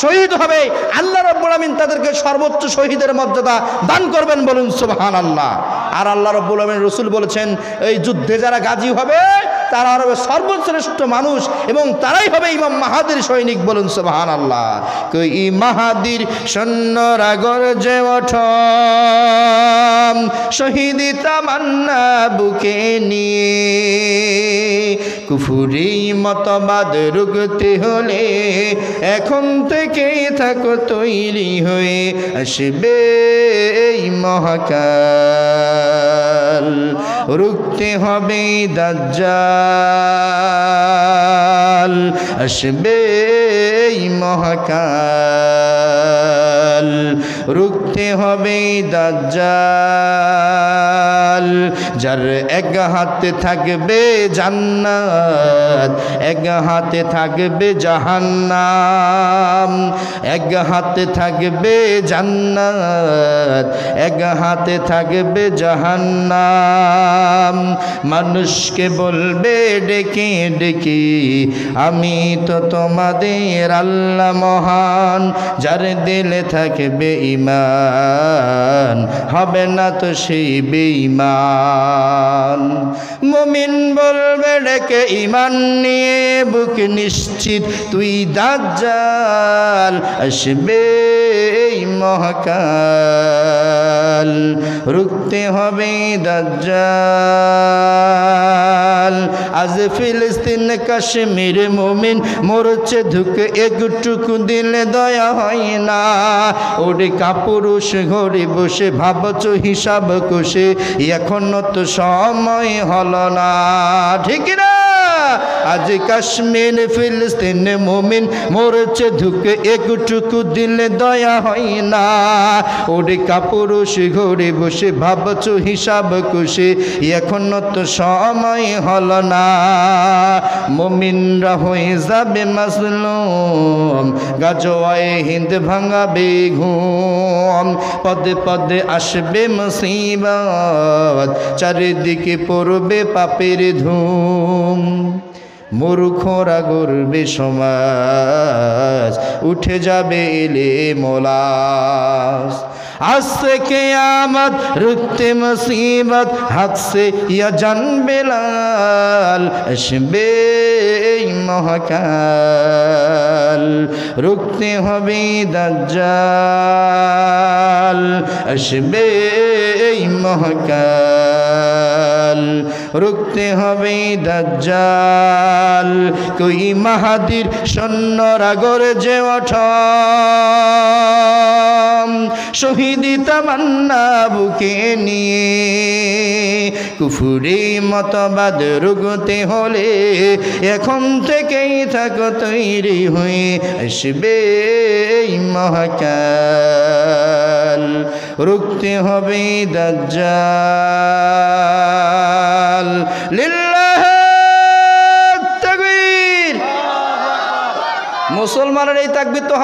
শহীদ হবে, আল্লাহ রাব্বুল আমিন তাদেরকে সর্বোচ্চ শহীদের মর্যাদা দান করবেন, বলুন সুবহানাল্লাহ। আর আল্লাহ রাব্বুল আমিন রাসূল বলেছেন, এই যুদ্ধে যারা গাজী হবে তারা হবে সর্বশ্রেষ্ঠ মানুষ এবং তারাই হবে ইমাম মাহাদির সৈনিক, বলুন সুবহানাল্লাহ। কই মাহাদির সৈন্যরা গর্জে ওঠে শহীদি তামান্না বুকে নিয়ে, কুফরি মতবাদ রুখতে হলে এখন থেকে থাকো তৈরি হয়ে, আসবে এই মহাকাল, রুখতে হবে দাজ্জাল, আসবে এই মহাকাল, রুখতে হবে দাজ্জাল। যার এক হাতে থাকবে জান্নাত, এক হাতে থাকবে জাহান্নাম, এক হাতে থাকবে জান্নাত, এক হাতে থাকবে জাহান্নাম। মানুষকে বলবে ডেকে ডেকে, আমি তো তোমাদের আল্লাহ মহান। যার দিলে থাকবে ঈমান, হবে না তো সেই বেঈমান। মুমিন বলবে ডেকে ঈমান নিয়ে, বুক নিশ্চিত তুই দাজ্জাল, আসবে এই মহাকাল, রুখতে হবে দাজ্জাল। আজ ফিলিস্তিন কাশ্মীর মুমিন মরছে ধুকে, একটুকু দিলে দয়া হয় না। ওরে কাপুরুষ ঘরে বসে ভাবছ হিসাব কষে, এখনো তো সময় হলো না, ঠিক না? আজ কাশ্মীর ফিলিস্তিন মুমিন মরছে ধুকে, একটুকু দিলে দয়া হয় না। ওরে কাপুরুষ ঘরে বসে ভাবছ হিসাব কষে, এখনো তো সময় হলো না। মুমিনরা হয়ে যাবে মাজলুম, গাজওয়ায়ে হিন্দ ভাঙাবে ঘুম, পদে পদে আসবে মুসিবত, চারিদিকে পড়বে পাপের ধুম। মূর্খরা গর্বে সমাজ, উঠে যাবে এলে মোলাস। আসছে কিয়ামত রুখতে মুসিবত, হাকছে ইয়া জান বেলাল, আসবে এই মহাকাল, রুখতে হবে দাজ্জাল, আসবে এই মহাকাল, রুখতে হবে দাজ্জাল। কই মাহাদির সৈন্যরা গর্জে ওঠে শহীদি তামান্না বুকে নিয়ে, কুফরি মতবাদ রুখতে হলে এখন থেকেই থাকো তৈরি হয়ে, আসবে এই মহাকাল, রুখতে হবে দাজ্জাল। লিল্লাহ তাকবীর। মুসলমানের এই তাকবীর তো